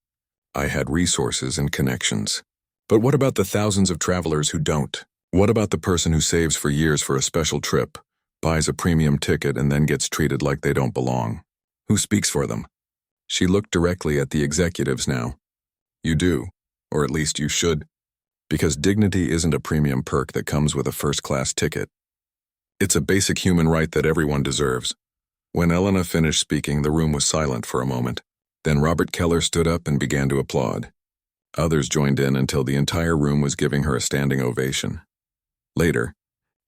I had resources and connections. But what about the thousands of travelers who don't? What about the person who saves for years for a special trip, buys a premium ticket, and then gets treated like they don't belong? Who speaks for them? She looked directly at the executives now. You do, or at least you should, because dignity isn't a premium perk that comes with a first-class ticket. It's a basic human right that everyone deserves. When Elena finished speaking, the room was silent for a moment. Then Robert Keller stood up and began to applaud. Others joined in until the entire room was giving her a standing ovation. Later,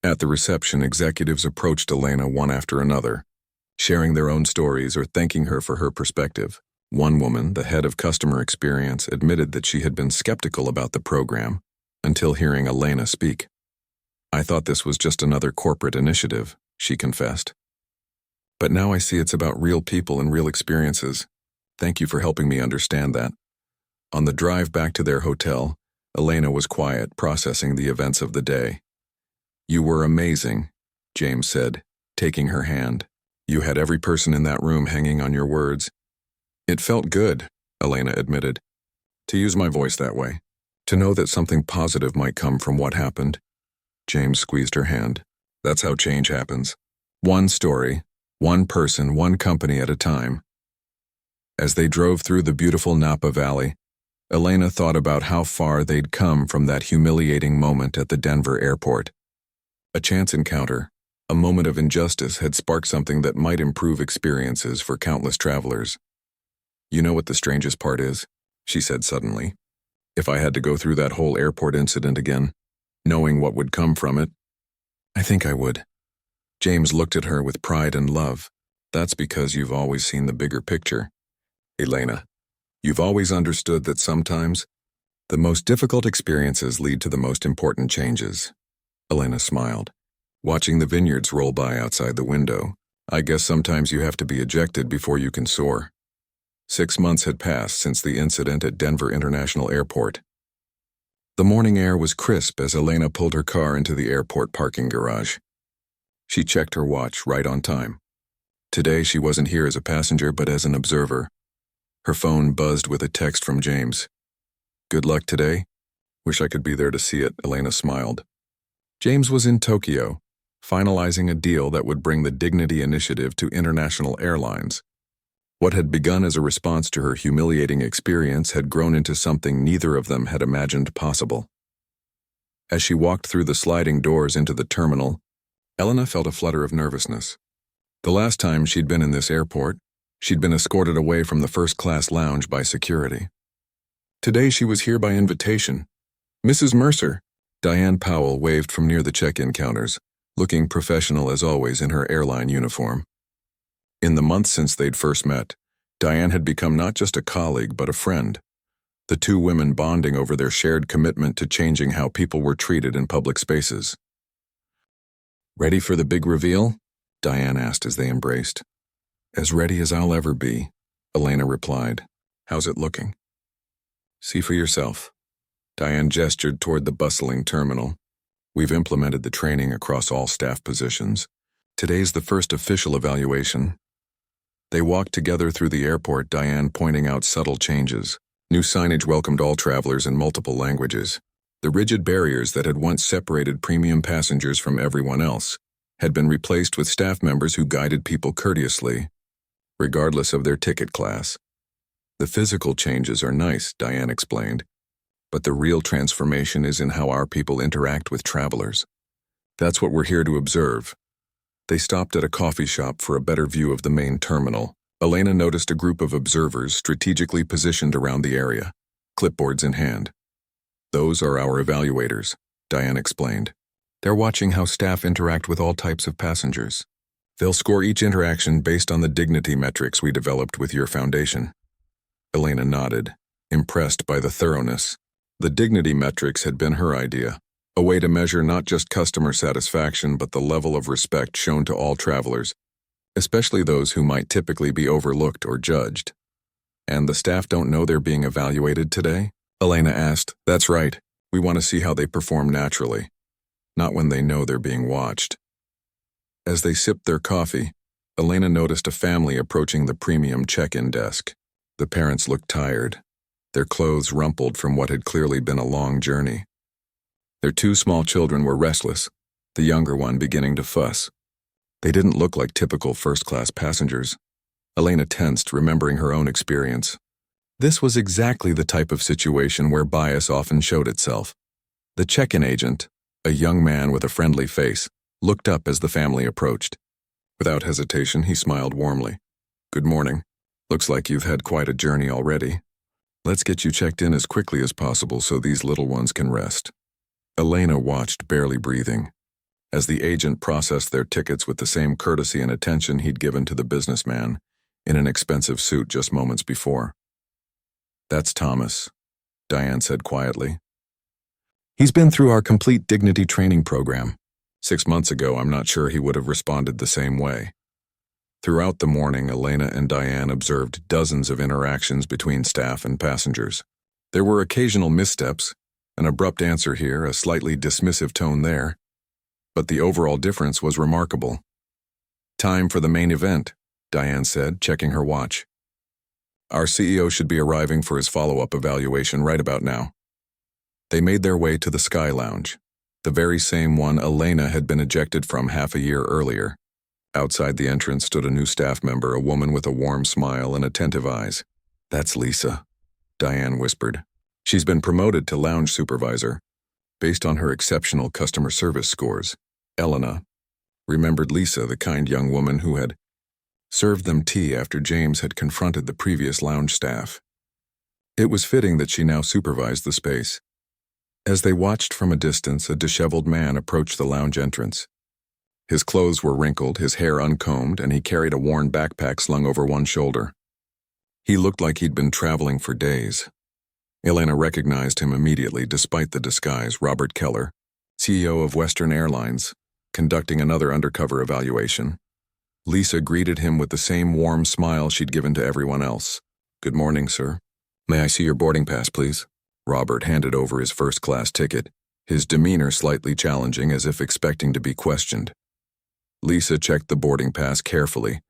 at the reception, executives approached Elena one after another, sharing their own stories or thanking her for her perspective. One woman, the head of customer experience, admitted that she had been skeptical about the program until hearing Elena speak. I thought this was just another corporate initiative, she confessed. But now I see it's about real people and real experiences. Thank you for helping me understand that. On the drive back to their hotel, Elena was quiet, processing the events of the day. You were amazing, James said, taking her hand. You had every person in that room hanging on your words. It felt good, Elena admitted, to use my voice that way, to know that something positive might come from what happened. James squeezed her hand. That's how change happens. One story, one person, one company at a time. As they drove through the beautiful Napa Valley, Elena thought about how far they'd come from that humiliating moment at the Denver airport. A chance encounter, a moment of injustice, had sparked something that might improve experiences for countless travelers. You know what the strangest part is? She said suddenly. If I had to go through that whole airport incident again, knowing what would come from it, I think I would. James looked at her with pride and love. That's because you've always seen the bigger picture. Elena, you've always understood that sometimes the most difficult experiences lead to the most important changes. Elena smiled, watching the vineyards roll by outside the window. I guess sometimes you have to be ejected before you can soar. 6 months had passed since the incident at Denver International Airport. The morning air was crisp as Elena pulled her car into the airport parking garage. She checked her watch, right on time. Today she wasn't here as a passenger but as an observer. Her phone buzzed with a text from James. Good luck today? Wish I could be there to see it, Elena smiled. James was in Tokyo, finalizing a deal that would bring the Dignity initiative to international airlines. What had begun as a response to her humiliating experience had grown into something neither of them had imagined possible. As she walked through the sliding doors into the terminal, Elena felt a flutter of nervousness. The last time she'd been in this airport, she'd been escorted away from the first-class lounge by security. Today she was here by invitation. Mrs. Mercer, Diane Powell waved from near the check-in counters, looking professional as always in her airline uniform. In the months since they'd first met, Diane had become not just a colleague but a friend, the two women bonding over their shared commitment to changing how people were treated in public spaces. Ready for the big reveal? Diane asked as they embraced. As ready as I'll ever be, Elena replied. How's it looking? See for yourself. Diane gestured toward the bustling terminal. We've implemented the training across all staff positions. Today's the first official evaluation. They walked together through the airport, Diane pointing out subtle changes. New signage welcomed all travelers in multiple languages. The rigid barriers that had once separated premium passengers from everyone else had been replaced with staff members who guided people courteously, regardless of their ticket class. The physical changes are nice, Diane explained, but the real transformation is in how our people interact with travelers. That's what we're here to observe. They stopped at a coffee shop for a better view of the main terminal. Elena noticed a group of observers strategically positioned around the area, clipboards in hand. Those are our evaluators, Diane explained. They're watching how staff interact with all types of passengers. They'll score each interaction based on the dignity metrics we developed with your foundation. Elena nodded, impressed by the thoroughness. The dignity metrics had been her idea, a way to measure not just customer satisfaction but the level of respect shown to all travelers, especially those who might typically be overlooked or judged. And the staff don't know they're being evaluated today? Elena asked. That's right. We want to see how they perform naturally, not when they know they're being watched. As they sipped their coffee, Elena noticed a family approaching the premium check-in desk. The parents looked tired, their clothes rumpled from what had clearly been a long journey. Their two small children were restless, the younger one beginning to fuss. They didn't look like typical first-class passengers. Elena tensed, remembering her own experience. This was exactly the type of situation where bias often showed itself. The check-in agent, a young man with a friendly face, looked up as the family approached. Without hesitation, he smiled warmly. Good morning. Looks like you've had quite a journey already. Let's get you checked in as quickly as possible so these little ones can rest. Elena watched, barely breathing, as the agent processed their tickets with the same courtesy and attention he'd given to the businessman in an expensive suit just moments before. That's Thomas, Diane said quietly. He's been through our complete dignity training program. 6 months ago, I'm not sure he would have responded the same way. Throughout the morning, Elena and Diane observed dozens of interactions between staff and passengers. There were occasional missteps, an abrupt answer here, a slightly dismissive tone there, but the overall difference was remarkable. Time for the main event, Diane said, checking her watch. Our CEO should be arriving for his follow-up evaluation right about now. They made their way to the Sky Lounge, the very same one Elena had been ejected from half a year earlier. Outside the entrance stood a new staff member, a woman with a warm smile and attentive eyes. That's Lisa, Diane whispered. She's been promoted to lounge supervisor, based on her exceptional customer service scores. Elena remembered Lisa, the kind young woman who had served them tea after James had confronted the previous lounge staff. It was fitting that she now supervised the space. As they watched from a distance, a disheveled man approached the lounge entrance. His clothes were wrinkled, his hair uncombed, and he carried a worn backpack slung over one shoulder. He looked like he'd been traveling for days. Elena recognized him immediately despite the disguise. Robert Keller, CEO of Western Airlines, conducting another undercover evaluation. Lisa greeted him with the same warm smile she'd given to everyone else. Good morning, sir. May I see your boarding pass, please? Robert handed over his first-class ticket, his demeanor slightly challenging as if expecting to be questioned. Lisa checked the boarding pass carefully,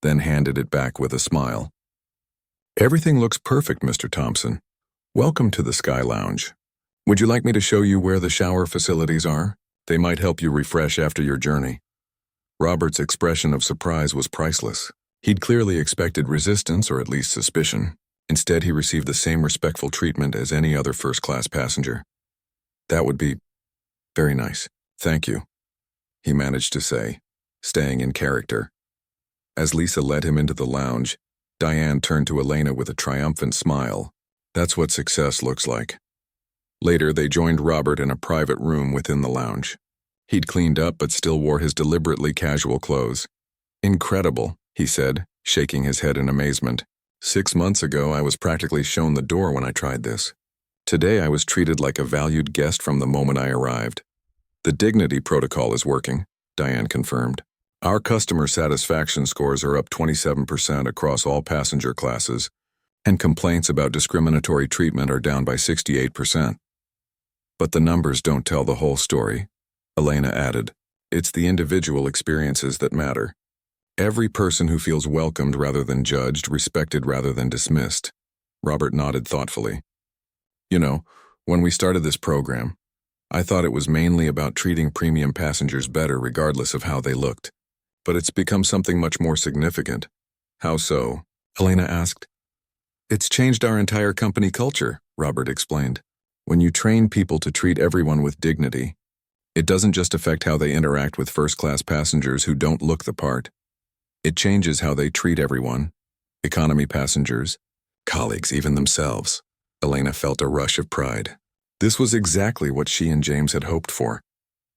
then handed it back with a smile. Everything looks perfect, Mr. Thompson. Welcome to the Sky Lounge. Would you like me to show you where the shower facilities are? They might help you refresh after your journey. Robert's expression of surprise was priceless. He'd clearly expected resistance or at least suspicion. Instead, he received the same respectful treatment as any other first-class passenger. That would be very nice. Thank you, he managed to say, staying in character. As Lisa led him into the lounge, Diane turned to Elena with a triumphant smile. That's what success looks like. Later, they joined Robert in a private room within the lounge. He'd cleaned up but still wore his deliberately casual clothes. Incredible, he said, shaking his head in amazement. 6 months ago, I was practically shown the door when I tried this. Today, I was treated like a valued guest from the moment I arrived. The dignity protocol is working. Diane confirmed. Our customer satisfaction scores are up 27% across all passenger classes, and complaints about discriminatory treatment are down by 68%. But the numbers don't tell the whole story, Elena added. It's the individual experiences that matter. Every person who feels welcomed rather than judged, respected rather than dismissed. Robert nodded thoughtfully. You know, when we started this program, I thought it was mainly about treating premium passengers better regardless of how they looked. But it's become something much more significant. How so? Elena asked. It's changed our entire company culture, Robert explained. When you train people to treat everyone with dignity, it doesn't just affect how they interact with first-class passengers who don't look the part. It changes how they treat everyone, economy passengers, colleagues, even themselves. Elena felt a rush of pride. This was exactly what she and James had hoped for.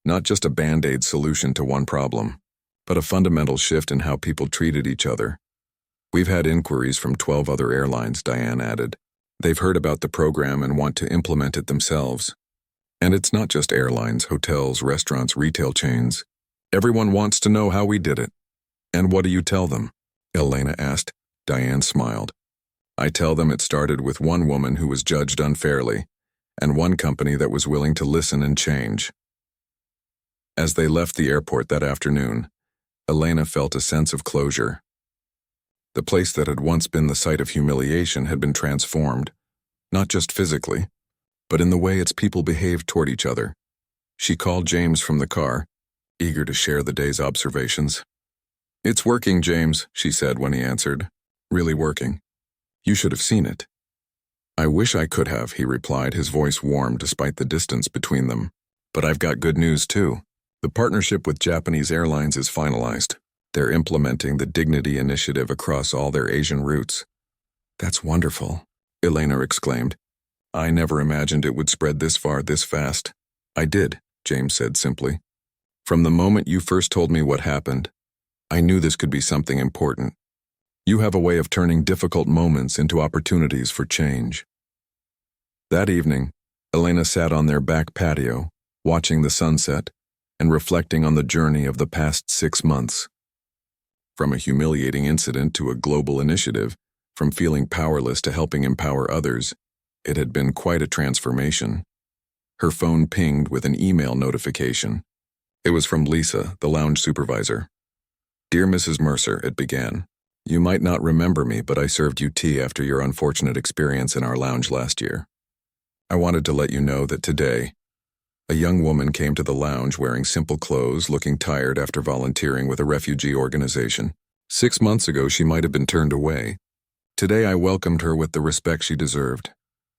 Not just a band-aid solution to one problem, but a fundamental shift in how people treated each other. We've had inquiries from 12 other airlines, Diane added. They've heard about the program and want to implement it themselves. And it's not just airlines, hotels, restaurants, retail chains. Everyone wants to know how we did it. And what do you tell them? Elena asked. Diane smiled. I tell them it started with one woman who was judged unfairly, and one company that was willing to listen and change. As they left the airport that afternoon, Elena felt a sense of closure. The place that had once been the site of humiliation had been transformed, not just physically, but in the way its people behaved toward each other. She called James from the car, eager to share the day's observations. It's working, James, she said when he answered. Really working. You should have seen it. I wish I could have, he replied, his voice warm despite the distance between them. But I've got good news too. The partnership with Japanese Airlines is finalized. They're implementing the Dignity Initiative across all their Asian routes. That's wonderful, Elena exclaimed. I never imagined it would spread this far this fast. I did, James said simply. From the moment you first told me what happened, I knew this could be something important. You have a way of turning difficult moments into opportunities for change. That evening, Elena sat on their back patio, watching the sunset and reflecting on the journey of the past 6 months. From a humiliating incident to a global initiative, from feeling powerless to helping empower others, it had been quite a transformation. Her phone pinged with an email notification. It was from Lisa, the lounge supervisor. Dear Mrs. Mercer, it began. You might not remember me, but I served you tea after your unfortunate experience in our lounge last year. I wanted to let you know that today, a young woman came to the lounge wearing simple clothes, looking tired after volunteering with a refugee organization. 6 months ago, she might have been turned away. Today, I welcomed her with the respect she deserved,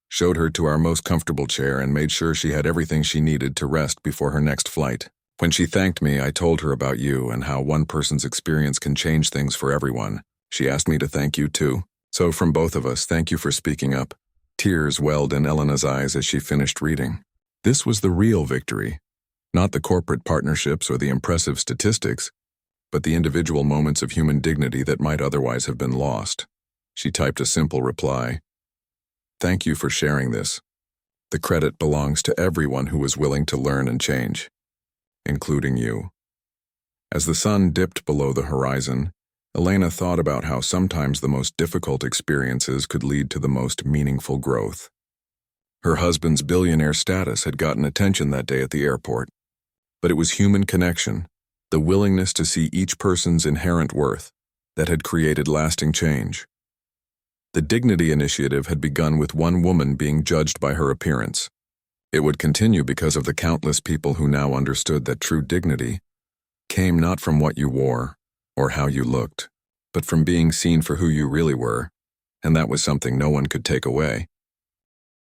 showed her to our most comfortable chair, and made sure she had everything she needed to rest before her next flight. When she thanked me, I told her about you and how one person's experience can change things for everyone. She asked me to thank you too. So from both of us, thank you for speaking up. Tears welled in Elena's eyes as she finished reading. This was the real victory, not the corporate partnerships or the impressive statistics, but the individual moments of human dignity that might otherwise have been lost. She typed a simple reply. Thank you for sharing this. The credit belongs to everyone who was willing to learn and change, including you. As the sun dipped below the horizon, Elena thought about how sometimes the most difficult experiences could lead to the most meaningful growth. Her husband's billionaire status had gotten attention that day at the airport, but it was human connection, the willingness to see each person's inherent worth, that had created lasting change. The Dignity Initiative had begun with one woman being judged by her appearance. It would continue because of the countless people who now understood that true dignity came not from what you wore or how you looked, but from being seen for who you really were, and that was something no one could take away.